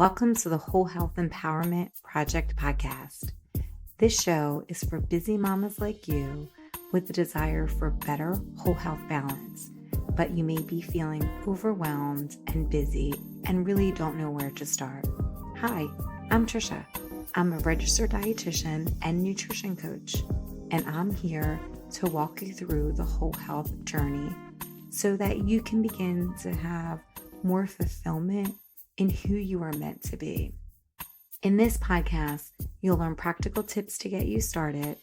Welcome to the Whole Health Empowerment Project podcast. This show is for busy mamas like you with the desire for better whole health balance, but you may be feeling overwhelmed and busy and really don't know where to start. Hi, I'm Trisha. I'm a registered dietitian and nutrition coach, and I'm here to walk you through the whole health journey so that you can begin to have more fulfillment in who you are meant to be. In this podcast, you'll learn practical tips to get you started,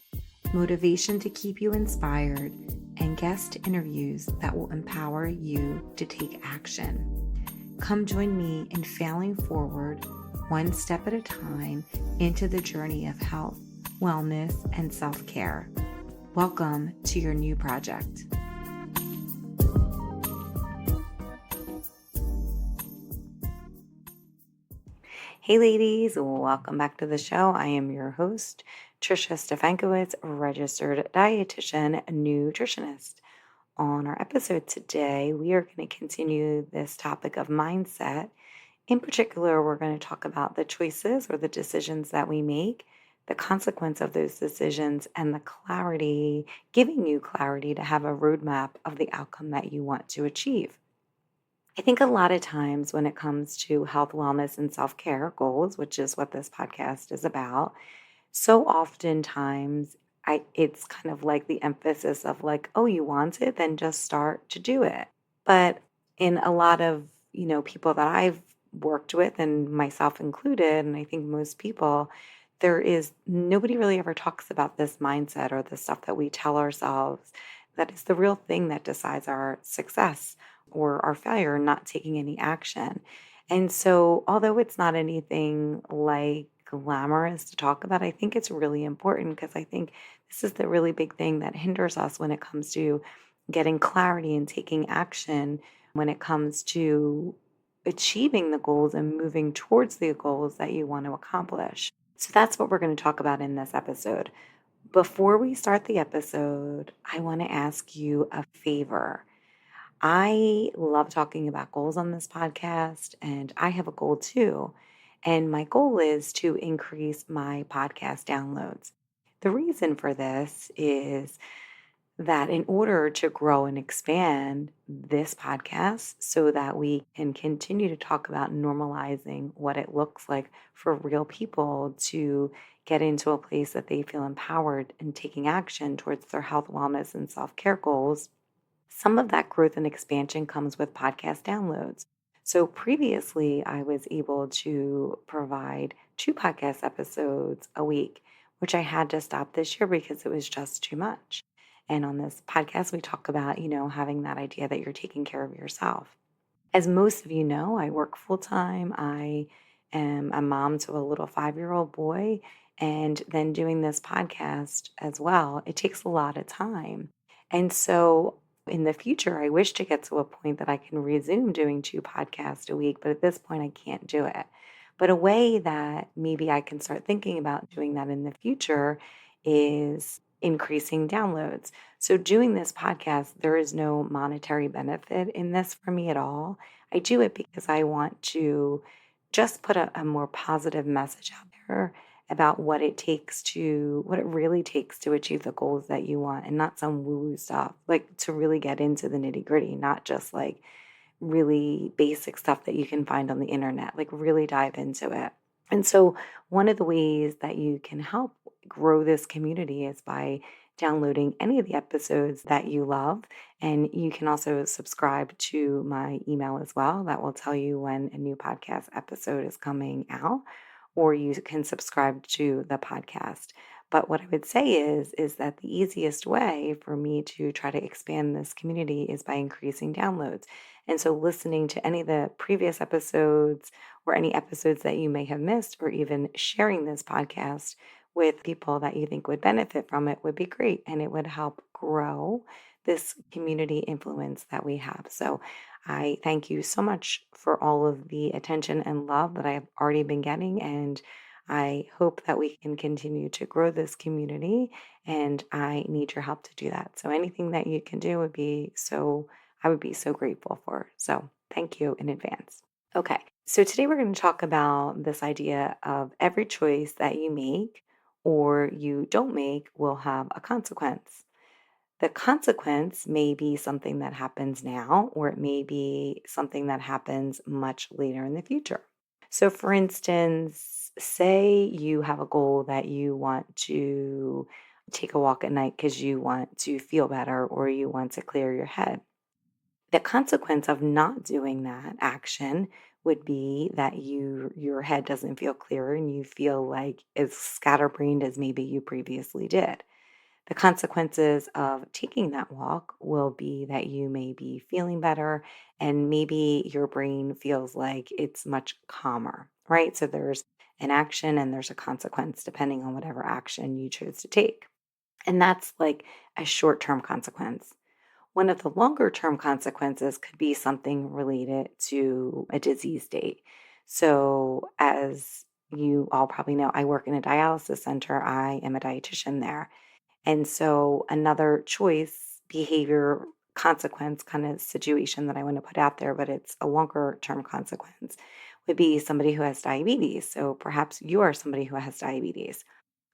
motivation to keep you inspired, and guest interviews that will empower you to take action. Come join me in failing forward, one step at a time, into the journey of health, wellness, and self-care. Welcome to your new project. Hey ladies, welcome back to the show. I am your host, Trisha Stefankowitz, registered dietitian, nutritionist. On our episode today, we are going to continue this topic of mindset. In particular, we're going to talk about the choices or the decisions that we make, the consequence of those decisions, and the clarity, giving you clarity to have a roadmap of the outcome that you want to achieve. I think a lot of times when it comes to health, wellness, and self-care goals, which is what this podcast is about, so oftentimes it's kind of like the emphasis of like, oh, you want it, then just start to do it. But in a lot of, people that I've worked with and myself included, and I think most people, there is nobody really ever talks about this mindset or the stuff that we tell ourselves that is the real thing that decides our success or our failure, not taking any action. And so, although it's not anything like glamorous to talk about, I think it's really important because I think this is the really big thing that hinders us when it comes to getting clarity and taking action when it comes to achieving the goals and moving towards the goals that you want to accomplish. So that's what we're going to talk about in this episode. Before we start the episode, I want to ask you a favor. I love talking about goals on this podcast, and I have a goal too. And my goal is to increase my podcast downloads. The reason for this is that in order to grow and expand this podcast so that we can continue to talk about normalizing what it looks like for real people to get into a place that they feel empowered and taking action towards their health, wellness, and self-care goals, some of that growth and expansion comes with podcast downloads. So previously, I was able to provide 2 podcast episodes a week, which I had to stop this year because it was just too much. And on this podcast, we talk about, having that idea that you're taking care of yourself. As most of you know, I work full time. I am a mom to a little 5-year-old boy, and then doing this podcast as well. It takes a lot of time. And so in the future, I wish to get to a point that I can resume doing 2 podcasts a week, but at this point, I can't do it. But a way that maybe I can start thinking about doing that in the future is increasing downloads. So, doing this podcast, there is no monetary benefit in this for me at all. I do it because I want to just put a more positive message out there about what it really takes to achieve the goals that you want, and not some woo-woo stuff, like to really get into the nitty-gritty, not just like really basic stuff that you can find on the internet, like really dive into it. And so one of the ways that you can help grow this community is by downloading any of the episodes that you love. And you can also subscribe to my email as well. That will tell you when a new podcast episode is coming out, or you can subscribe to the podcast. But what I would say is that the easiest way for me to try to expand this community is by increasing downloads. And so listening to any of the previous episodes or any episodes that you may have missed, or even sharing this podcast with people that you think would benefit from it would be great. And it would help grow this community influence that we have. So I thank you so much for all of the attention and love that I've already been getting. And I hope that we can continue to grow this community. And I need your help to do that. So anything that you can do I would be so grateful for. So thank you in advance. Okay, so today we're going to talk about this idea of every choice that you make or you don't make will have a consequence. The consequence may be something that happens now, or it may be something that happens much later in the future. So, for instance, say you have a goal that you want to take a walk at night because you want to feel better or you want to clear your head. The consequence of not doing that action would be that your head doesn't feel clear and you feel like as scatterbrained as maybe you previously did. The consequences of taking that walk will be that you may be feeling better and maybe your brain feels like it's much calmer, right? So there's an action and there's a consequence depending on whatever action you choose to take. And that's like a short term consequence. One of the longer term consequences could be something related to a disease state. So, as you all probably know, I work in a dialysis center. I am a dietitian there. And so, another choice, behavior, consequence kind of situation that I want to put out there, but it's a longer term consequence, would be somebody who has diabetes. So, perhaps you are somebody who has diabetes.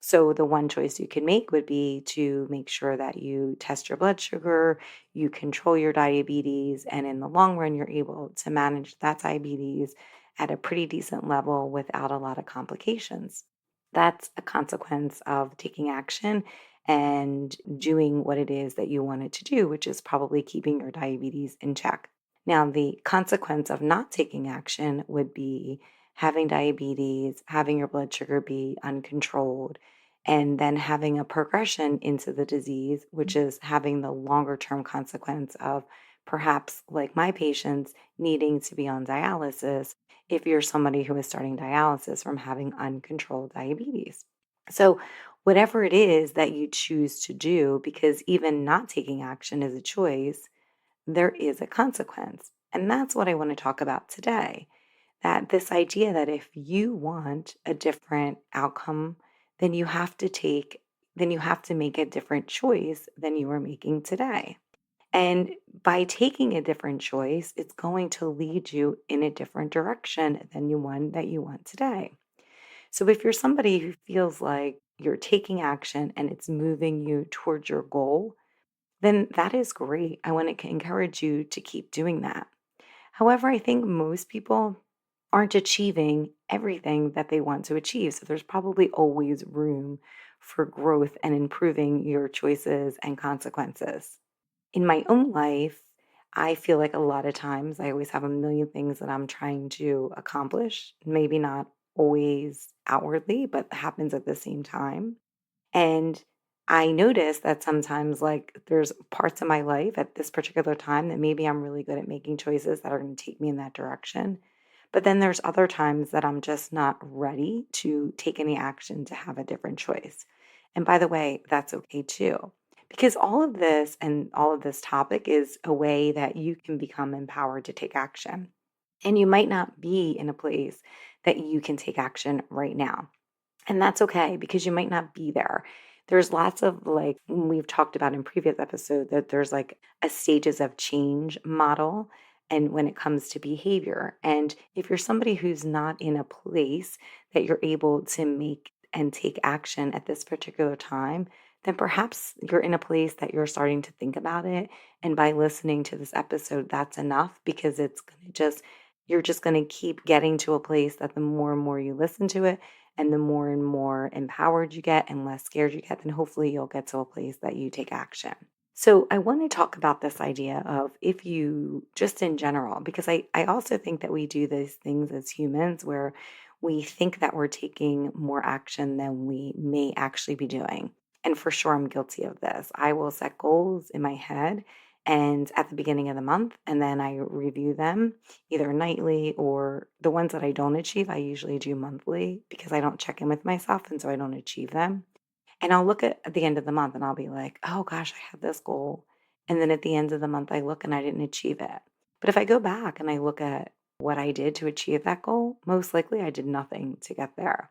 So, the one choice you can make would be to make sure that you test your blood sugar, you control your diabetes, and in the long run, you're able to manage that diabetes at a pretty decent level without a lot of complications. That's a consequence of taking action and doing what it is that you wanted to do, which is probably keeping your diabetes in check. Now, the consequence of not taking action would be having diabetes, having your blood sugar be uncontrolled, and then having a progression into the disease, which is having the longer term consequence of perhaps, like my patients, needing to be on dialysis if you're somebody who is starting dialysis from having uncontrolled diabetes. So, whatever it is that you choose to do, because even not taking action is a choice, there is a consequence. And that's what I want to talk about today. That this idea that if you want a different outcome, then you have to take, then you have to make a different choice than you are making today. And by taking a different choice, it's going to lead you in a different direction than you one that you want today. So if you're somebody who feels like you're taking action and it's moving you towards your goal, then that is great. I want to encourage you to keep doing that. However, I think most people aren't achieving everything that they want to achieve. So there's probably always room for growth and improving your choices and consequences. In my own life, I feel like a lot of times I always have a million things that I'm trying to accomplish, maybe not always outwardly, but happens at the same time. And I notice that sometimes, like, there's parts of my life at this particular time that maybe I'm really good at making choices that are going to take me in that direction. But then there's other times that I'm just not ready to take any action to have a different choice. And by the way, that's okay too. Because all of this and all of this topic is a way that you can become empowered to take action. And you might not be in a place that you can take action right now. And that's okay because you might not be there. There's lots of like we've talked about in previous episode that there's like a stages of change model and when it comes to behavior. And if you're somebody who's not in a place that you're able to make and take action at this particular time, then perhaps you're in a place that you're starting to think about it. And by listening to this episode, that's enough because it's going to just, you're just going to keep getting to a place that the more and more you listen to it, and the more and more empowered you get and less scared you get, then hopefully you'll get to a place that you take action. So, I want to talk about this idea of if you just in general, because I also think that we do these things as humans where we think that we're taking more action than we may actually be doing. And for sure, I'm guilty of this. I will set goals in my head and at the beginning of the month, and then I review them either nightly or the ones that I don't achieve, I usually do monthly because I don't check in with myself and so I don't achieve them. And I'll look at the end of the month and I'll be like, oh gosh, I had this goal. And then at the end of the month, I look and I didn't achieve it. But if I go back and I look at what I did to achieve that goal, most likely I did nothing to get there.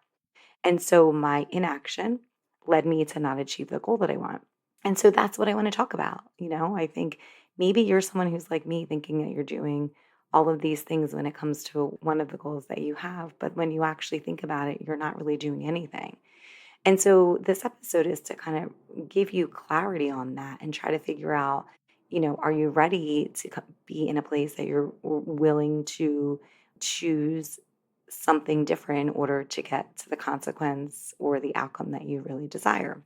And so my inaction led me to not achieve the goal that I want. And so that's what I want to talk about. I think maybe you're someone who's like me thinking that you're doing all of these things when it comes to one of the goals that you have. But when you actually think about it, you're not really doing anything. And so this episode is to kind of give you clarity on that and try to figure out, are you ready to be in a place that you're willing to choose something different in order to get to the consequence or the outcome that you really desire?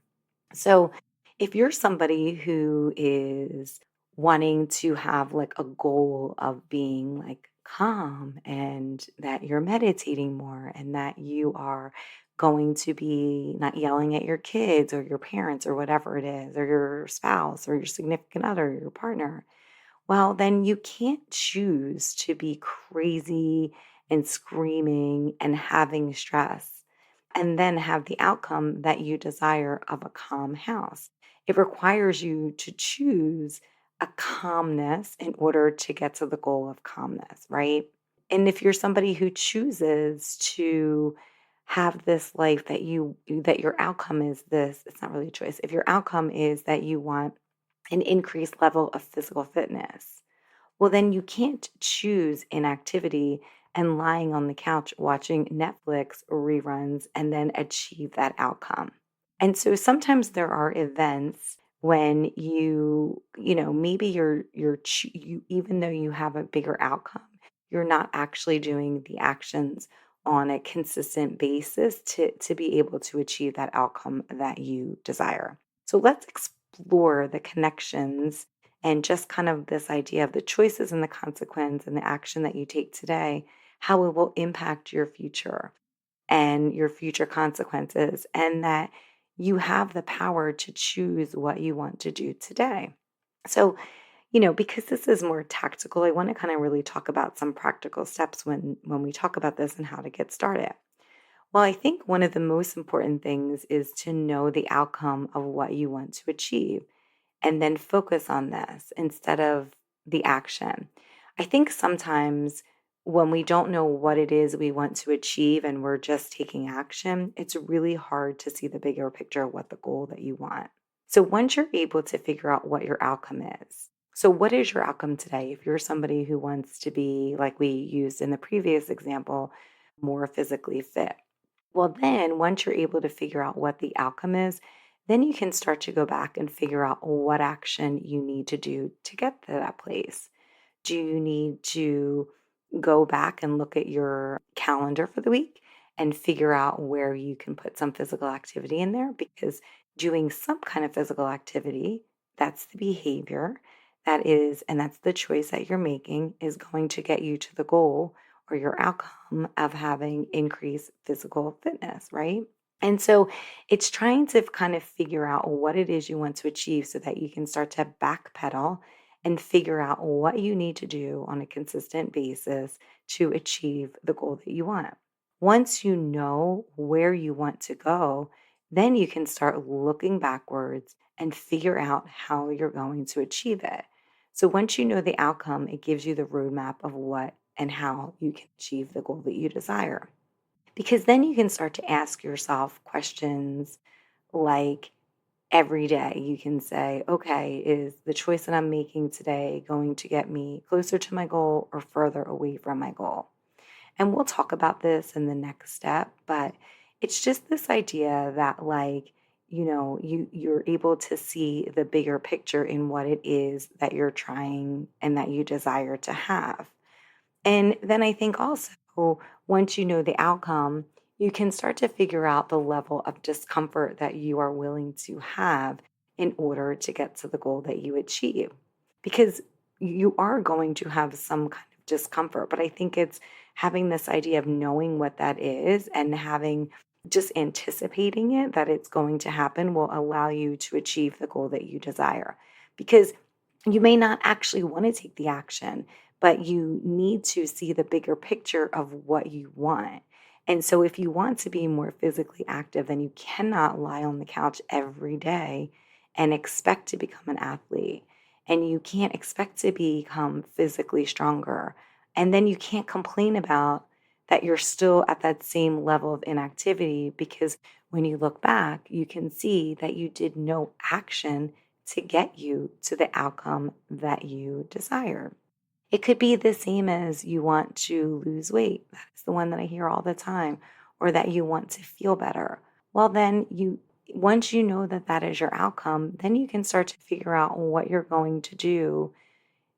So, if you're somebody who is wanting to have like a goal of being like calm and that you're meditating more and that you are going to be not yelling at your kids or your parents or whatever it is, or your spouse or your significant other, your partner, well, then you can't choose to be crazy and screaming and having stress and then have the outcome that you desire of a calm house. It requires you to choose a calmness in order to get to the goal of calmness, right? And if you're somebody who chooses to have this life that your outcome is this, it's not really a choice. If your outcome is that you want an increased level of physical fitness, well, then you can't choose inactivity and lying on the couch watching Netflix reruns and then achieve that outcome. And so sometimes there are events when maybe you even though you have a bigger outcome, you're not actually doing the actions on a consistent basis to be able to achieve that outcome that you desire. So let's explore the connections and just kind of this idea of the choices and the consequence and the action that you take today, how it will impact your future and your future consequences, and that you have the power to choose what you want to do today. So, because this is more tactical, I want to kind of really talk about some practical steps when we talk about this and how to get started. Well, I think one of the most important things is to know the outcome of what you want to achieve and then focus on this instead of the action. I think sometimes when we don't know what it is we want to achieve and we're just taking action, it's really hard to see the bigger picture of what the goal that you want. So once you're able to figure out what your outcome is, so what is your outcome today? If you're somebody who wants to be, like we used in the previous example, more physically fit, well, then once you're able to figure out what the outcome is, then you can start to go back and figure out what action you need to do to get to that place. Do you need to go back and look at your calendar for the week and figure out where you can put some physical activity in there? Because doing some kind of physical activity, that's the behavior and that's the choice that you're making, is going to get you to the goal or your outcome of having increased physical fitness, right? And so it's trying to kind of figure out what it is you want to achieve so that you can start to backpedal and figure out what you need to do on a consistent basis to achieve the goal that you want. Once you know where you want to go, then you can start looking backwards and figure out how you're going to achieve it. So once you know the outcome, it gives you the roadmap of what and how you can achieve the goal that you desire. Because then you can start to ask yourself questions like, every day you can say, okay, is the choice that I'm making today going to get me closer to my goal or further away from my goal? And we'll talk about this in the next step, but it's just this idea that you're able to see the bigger picture in what it is that you're trying and that you desire to have. And then I think also, once you know the outcome, you can start to figure out the level of discomfort that you are willing to have in order to get to the goal that you achieve. Because you are going to have some kind of discomfort, but I think it's having this idea of knowing what that is and having just anticipating it that it's going to happen will allow you to achieve the goal that you desire. Because you may not actually want to take the action, but you need to see the bigger picture of what you want. And so, if you want to be more physically active, then you cannot lie on the couch every day and expect to become an athlete. And you can't expect to become physically stronger. And then you can't complain about that you're still at that same level of inactivity, because when you look back, you can see that you did no action to get you to the outcome that you desire. It could be the same as you want to lose weight. That is the one that I hear all the time, or that you want to feel better. Well, then once you know that that is your outcome, then you can start to figure out what you're going to do.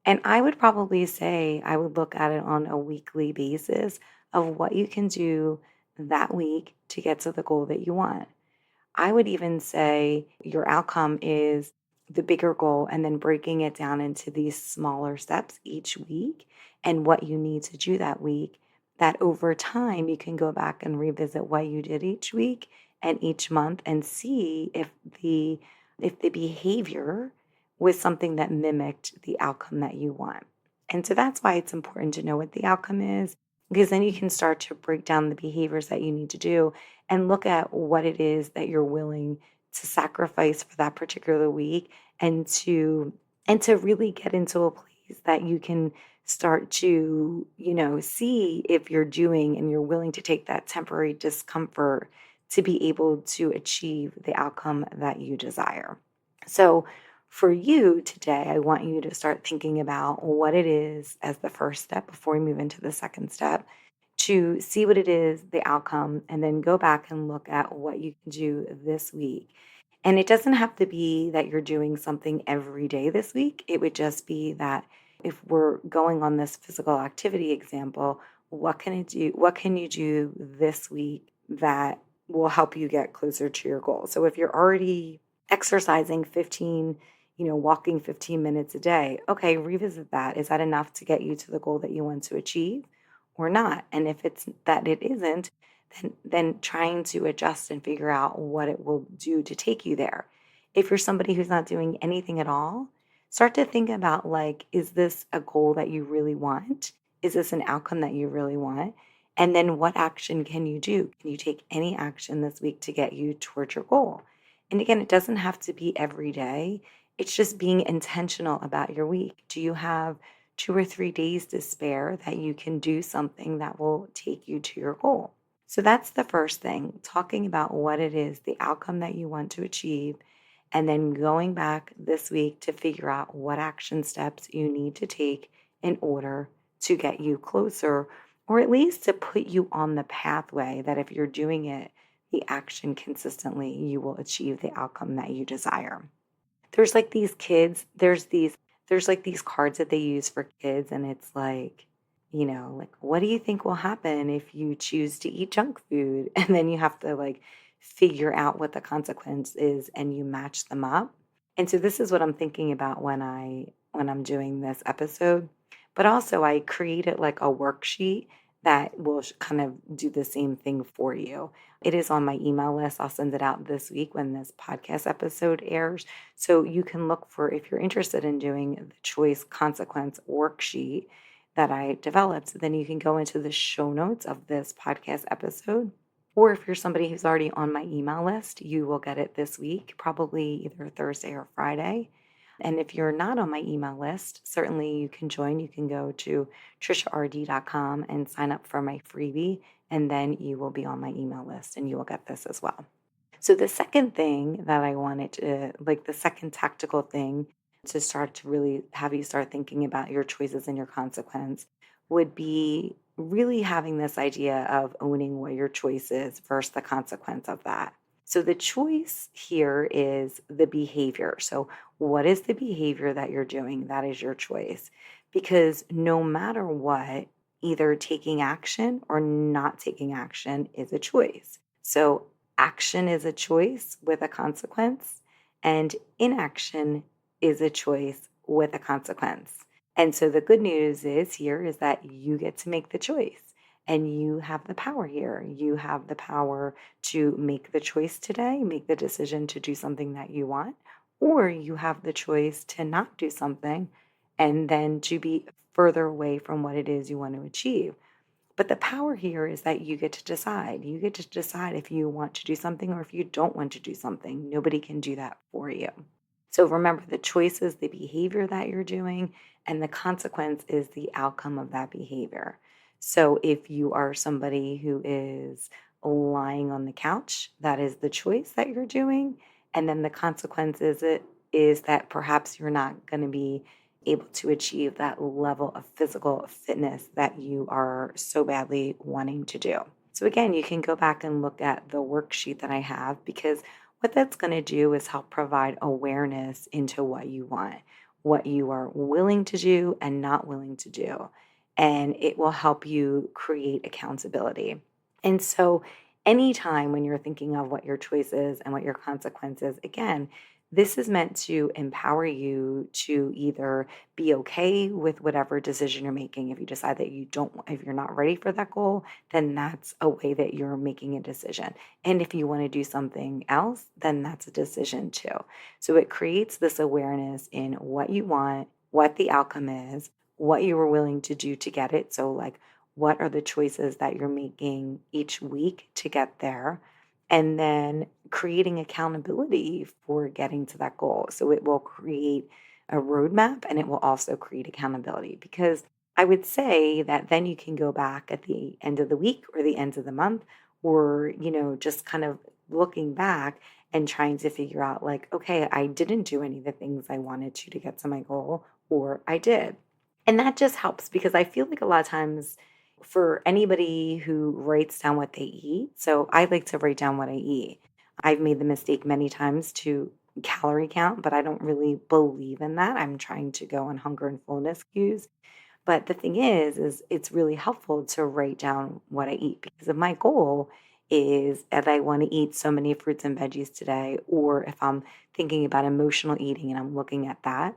And I would probably say I would look at it on a weekly basis of what you can do that week to get to the goal that you want. I would even say your outcome is the bigger goal and then breaking it down into these smaller steps each week and what you need to do that week. That over time, you can go back and revisit what you did each week and each month and see if the behavior was something that mimicked the outcome that you want. And so that's why it's important to know what the outcome is, because then you can start to break down the behaviors that you need to do and look at what it is that you're willing to sacrifice for that particular week, and to really get into a place that you can start to, see if you're doing and you're willing to take that temporary discomfort to be able to achieve the outcome that you desire. So for you today, I want you to start thinking about what it is as the first step before we move into the second step, to see what it is, the outcome, and then go back and look at what you can do this week. And it doesn't have to be that you're doing something every day this week. It would just be that if we're going on this physical activity example, what can it do? What can you do this week that will help you get closer to your goal? So if you're already exercising 15, walking 15 minutes a day, okay, revisit that. Is that enough to get you to the goal that you want to achieve or not? And if it's that it isn't, then trying to adjust and figure out what it will do to take you there. If you're somebody who's not doing anything at all, start to think about, like, is this a goal that you really want? Is this an outcome that you really want? And then what action can you do? Can you take any action this week to get you towards your goal? And again, it doesn't have to be every day. It's just being intentional about your week. Do you have 2 or 3 days to spare that you can do something that will take you to your goal? So that's the first thing, talking about what it is, the outcome that you want to achieve, and then going back this week to figure out what action steps you need to take in order to get you closer, or at least to put you on the pathway that if you're doing it, the action consistently, you will achieve the outcome that you desire. There's like these kids, there's like these cards that they use for kids, and it's like, like, what do you think will happen if you choose to eat junk food? And then you have to like figure out what the consequence is and you match them up. And so this is what I'm thinking about when I'm doing this episode. But also I created like a worksheet that will kind of do the same thing for you. It is on my email list. I'll send it out this week when this podcast episode airs. So you can look for, if you're interested in doing the choice consequence worksheet that I developed, then you can go into the show notes of this podcast episode. Or if you're somebody who's already on my email list, you will get it this week, probably either Thursday or Friday. And if you're not on my email list, certainly you can join. You can go to triciard.com and sign up for my freebie, and then you will be on my email list and you will get this as well. So the second thing that I wanted to, like the second tactical thing to start to really have you start thinking about your choices and your consequence, would be really having this idea of owning what your choice is versus the consequence of that. So the choice here is the behavior. So what is the behavior that you're doing? That is your choice. Because no matter what, either taking action or not taking action is a choice. So action is a choice with a consequence, and inaction is a choice with a consequence. And so the good news is here is that you get to make the choice, and you have the power here. You have the power to make the choice today, make the decision to do something that you want, or you have the choice to not do something and then to be further away from what it is you want to achieve. But the power here is that you get to decide. You get to decide if you want to do something or if you don't want to do something. Nobody can do that for you. So remember, the choice is the behavior that you're doing, and the consequence is the outcome of that behavior. So if you are somebody who is lying on the couch, that is the choice that you're doing. And then the consequence is that perhaps you're not going to be able to achieve that level of physical fitness that you are so badly wanting to do. So, again, you can go back and look at the worksheet that I have because what that's going to do is help provide awareness into what you want, what you are willing to do and not willing to do. And it will help you create accountability. And so, anytime when you're thinking of what your choice is and what your consequences, again, this is meant to empower you to either be okay with whatever decision you're making. If you decide that you don't, if you're not ready for that goal, then that's a way that you're making a decision. And if you want to do something else, then that's a decision too. So it creates this awareness in what you want, what the outcome is, what you were willing to do to get it. So, like, what are the choices that you're making each week to get there? And then creating accountability for getting to that goal. So it will create a roadmap and it will also create accountability because I would say that then you can go back at the end of the week or the end of the month or, just kind of looking back and trying to figure out, like, okay, I didn't do any of the things I wanted to get to my goal, or I did. And that just helps because I feel like a lot of times for anybody who writes down what they eat, so I like to write down what I eat. I've made the mistake many times to calorie count, but I don't really believe in that. I'm trying to go on hunger and fullness cues. But the thing is it's really helpful to write down what I eat because if my goal is that I want to eat so many fruits and veggies today, or if I'm thinking about emotional eating and I'm looking at that,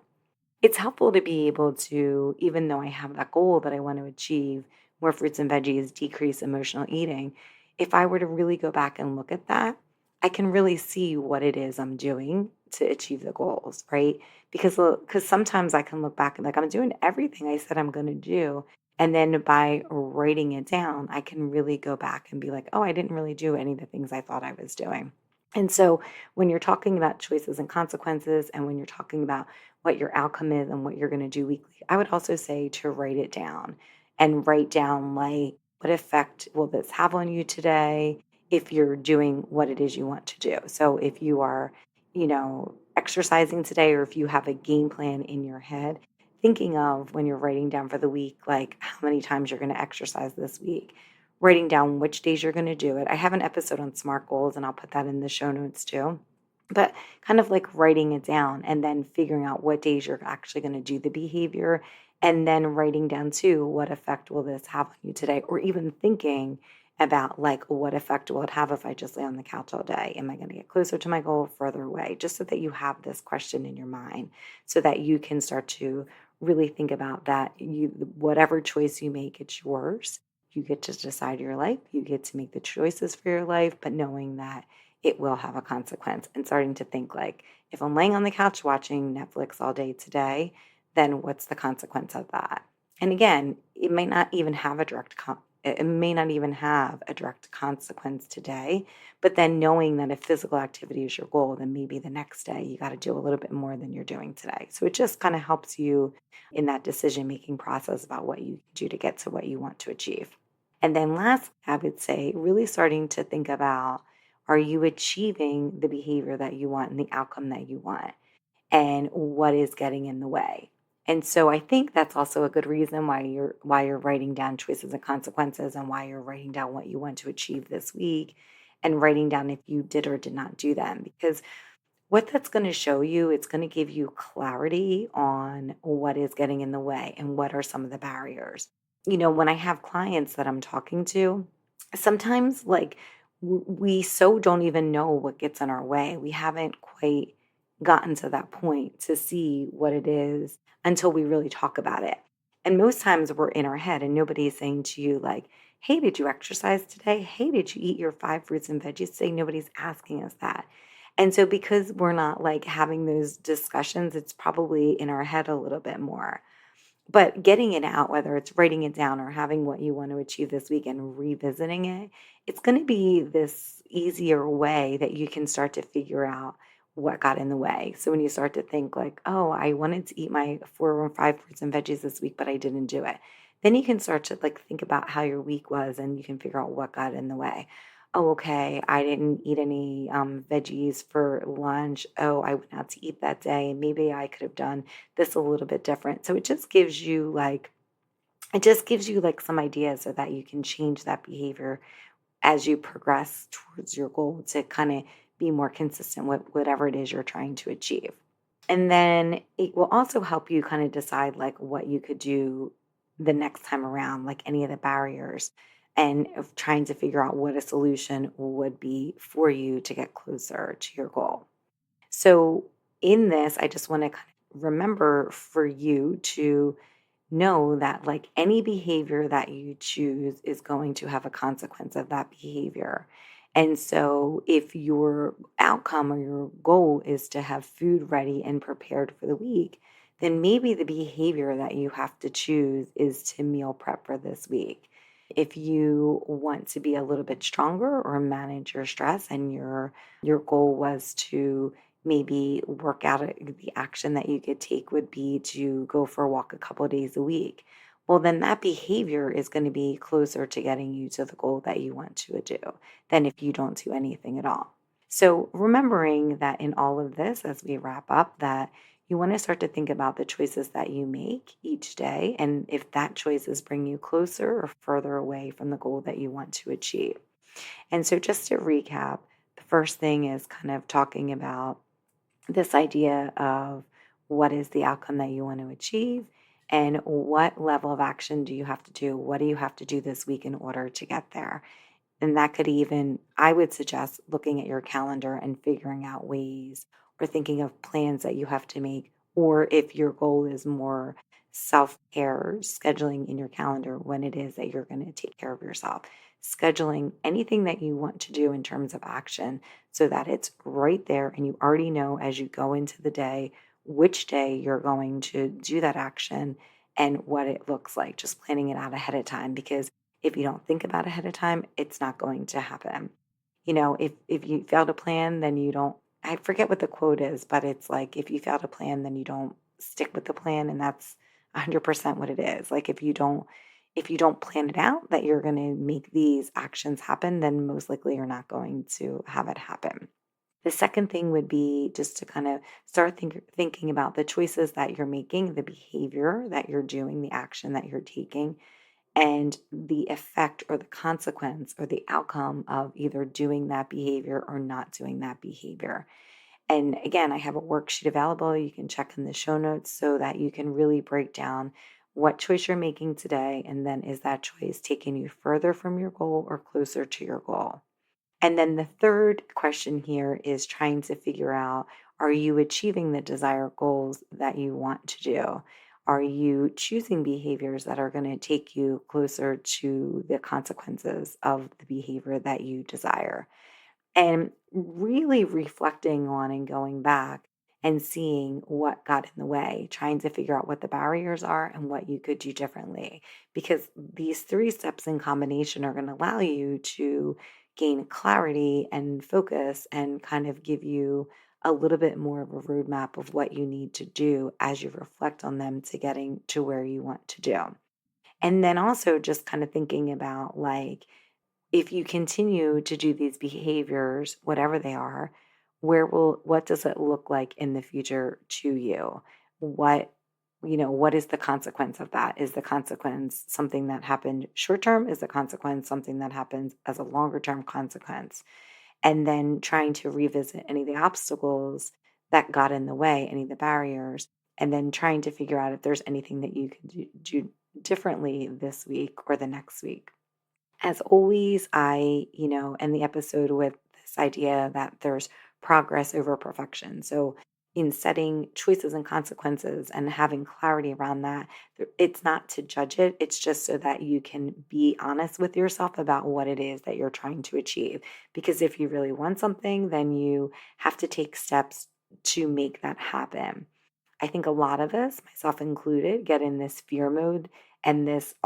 it's helpful to be able to, even though I have that goal that I want to achieve, more fruits and veggies, decrease emotional eating. If I were to really go back and look at that, I can really see what it is I'm doing to achieve the goals, right? Because sometimes I can look back and like I'm doing everything I said I'm going to do. And then by writing it down, I can really go back and be like, oh, I didn't really do any of the things I thought I was doing. And so when you're talking about choices and consequences, and when you're talking about what your outcome is and what you're going to do weekly, I would also say to write it down and write down like what effect will this have on you today if you're doing what it is you want to do. So if you are, exercising today or if you have a game plan in your head, thinking of when you're writing down for the week, like how many times you're going to exercise this week, writing down which days you're going to do it. I have an episode on SMART goals and I'll put that in the show notes too. But kind of like writing it down and then figuring out what days you're actually going to do the behavior and then writing down too what effect will this have on you today, or even thinking about like what effect will it have if I just lay on the couch all day? Am I going to get closer to my goal, further away? Just so that you have this question in your mind so that you can start to really think about that you whatever choice you make, it's yours. You get to decide your life, you get to make the choices for your life, but knowing that it will have a consequence and starting to think like, if I'm laying on the couch watching Netflix all day today, then what's the consequence of that? And again, it may not even have a direct consequence today, but then knowing that if physical activity is your goal, then maybe the next day you got to do a little bit more than you're doing today. So it just kind of helps you in that decision making process about what you do to get to what you want to achieve. And then last, I would say, really starting to think about, are you achieving the behavior that you want and the outcome that you want? And what is getting in the way? And so I think that's also a good reason why you're writing down choices and consequences and why you're writing down what you want to achieve this week and writing down if you did or did not do them. Because what that's going to show you, it's going to give you clarity on what is getting in the way and what are some of the barriers. When I have clients that I'm talking to, sometimes like we so don't even know what gets in our way. We haven't quite gotten to that point to see what it is until we really talk about it. And most times we're in our head and nobody's saying to you, like, hey, did you exercise today? Hey, did you eat your 5 fruits and veggies today? Nobody's asking us that. And so because we're not like having those discussions, it's probably in our head a little bit more. But getting it out, whether it's writing it down or having what you want to achieve this week and revisiting it, it's going to be this easier way that you can start to figure out what got in the way. So when you start to think like, oh, I wanted to eat my 4 or 5 fruits and veggies this week, but I didn't do it. Then you can start to like think about how your week was and you can figure out what got in the way. Oh, okay, I didn't eat any veggies for lunch. Oh, I went out to eat that day. Maybe I could have done this a little bit different. So it just gives you like some ideas so that you can change that behavior as you progress towards your goal to kind of be more consistent with whatever it is you're trying to achieve. And then it will also help you kind of decide like what you could do the next time around, like any of the barriers, and of trying to figure out what a solution would be for you to get closer to your goal. So, in this, I just want to kind of remember for you to know that like any behavior that you choose is going to have a consequence of that behavior. And so if your outcome or your goal is to have food ready and prepared for the week, then maybe the behavior that you have to choose is to meal prep for this week. If you want to be a little bit stronger or manage your stress and your goal was to maybe work out the action that you could take would be to go for a walk a couple of days a week. Well, then that behavior is going to be closer to getting you to the goal that you want to do than if you don't do anything at all. So, remembering that in all of this, as we wrap up, that you want to start to think about the choices that you make each day and if that choices bring you closer or further away from the goal that you want to achieve. And so, just to recap, the first thing is kind of talking about this idea of what is the outcome that you want to achieve and what level of action do you have to do? What do you have to do this week in order to get there? And that could even, I would suggest looking at your calendar and figuring out ways or thinking of plans that you have to make. Or if your goal is more self care, scheduling in your calendar when it is that you're going to take care of yourself, scheduling anything that you want to do in terms of action so that it's right there and you already know as you go into the day which day you're going to do that action and what it looks like, just planning it out ahead of time because if you don't think about ahead of time, it's not going to happen. If you fail to plan, then you don't I forget what the quote is, but it's like if you fail to plan, then you don't stick with the plan, and that's 100% what it is. Like if you don't plan it out that you're going to make these actions happen, then most likely you're not going to have it happen. The second thing would be just to kind of start thinking about the choices that you're making, the behavior that you're doing, the action that you're taking, and the effect or the consequence or the outcome of either doing that behavior or not doing that behavior. And again, I have a worksheet available. You can check in the show notes so that you can really break down what choice you're making today. And then is that choice taking you further from your goal or closer to your goal? And then the third question here is trying to figure out, are you achieving the desired goals that you want to do? Are you choosing behaviors that are going to take you closer to the consequences of the behavior that you desire? And really reflecting on and going back and seeing what got in the way, trying to figure out what the barriers are and what you could do differently. Because these three steps in combination are going to allow you to gain clarity and focus and kind of give you a little bit more of a roadmap of what you need to do as you reflect on them to getting to where you want to do. And then also just kind of thinking about like, if you continue to do these behaviors, whatever they are, what does it look like in the future to you? What, what is the consequence of that? Is the consequence something that happened short term? Is the consequence something that happens as a longer term consequence? And then trying to revisit any of the obstacles that got in the way, any of the barriers, and then trying to figure out if there's anything that you could do differently this week or the next week. As always, end the episode with this idea that there's progress over perfection. So, in setting choices and consequences and having clarity around that, it's not to judge it. It's just so that you can be honest with yourself about what it is that you're trying to achieve. Because if you really want something, then you have to take steps to make that happen. I think a lot of us, myself included, get in this fear mode and this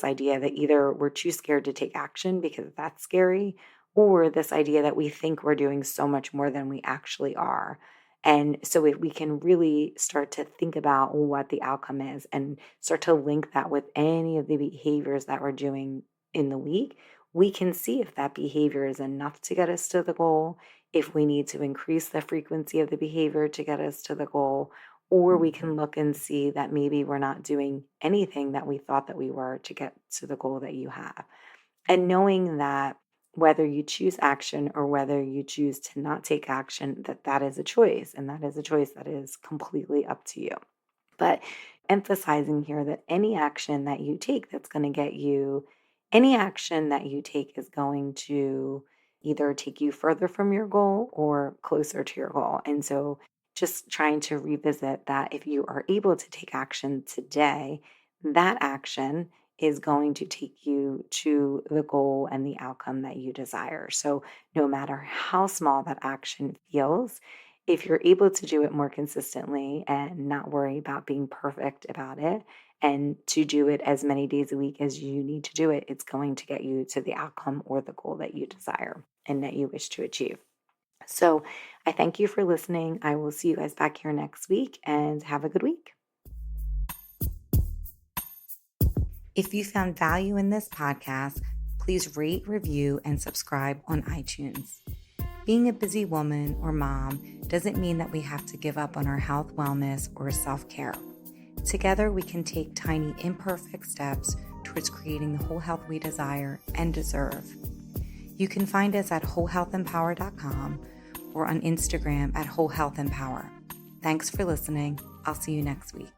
idea that either we're too scared to take action because that's scary, or this idea that we think we're doing so much more than we actually are. And so if we can really start to think about what the outcome is and start to link that with any of the behaviors that we're doing in the week, we can see if that behavior is enough to get us to the goal, if we need to increase the frequency of the behavior to get us to the goal, or we can look and see that maybe we're not doing anything that we thought that we were to get to the goal that you have. And knowing that whether you choose action or whether you choose to not take action, that is a choice, and that is a choice that is completely up to you. But emphasizing here that any action that you take that's going to get you, any action that you take is going to either take you further from your goal or closer to your goal. And so just trying to revisit that if you are able to take action today, that action is going to take you to the goal and the outcome that you desire. So no matter how small that action feels, if you're able to do it more consistently and not worry about being perfect about it, and to do it as many days a week as you need to do it, it's going to get you to the outcome or the goal that you desire and that you wish to achieve. So I thank you for listening. I will see you guys back here next week, and have a good week. If you found value in this podcast, please rate, review, and subscribe on iTunes. Being a busy woman or mom doesn't mean that we have to give up on our health, wellness, or self-care. Together, we can take tiny, imperfect steps towards creating the whole health we desire and deserve. You can find us at wholehealthempower.com or on Instagram at wholehealthempower. Thanks for listening. I'll see you next week.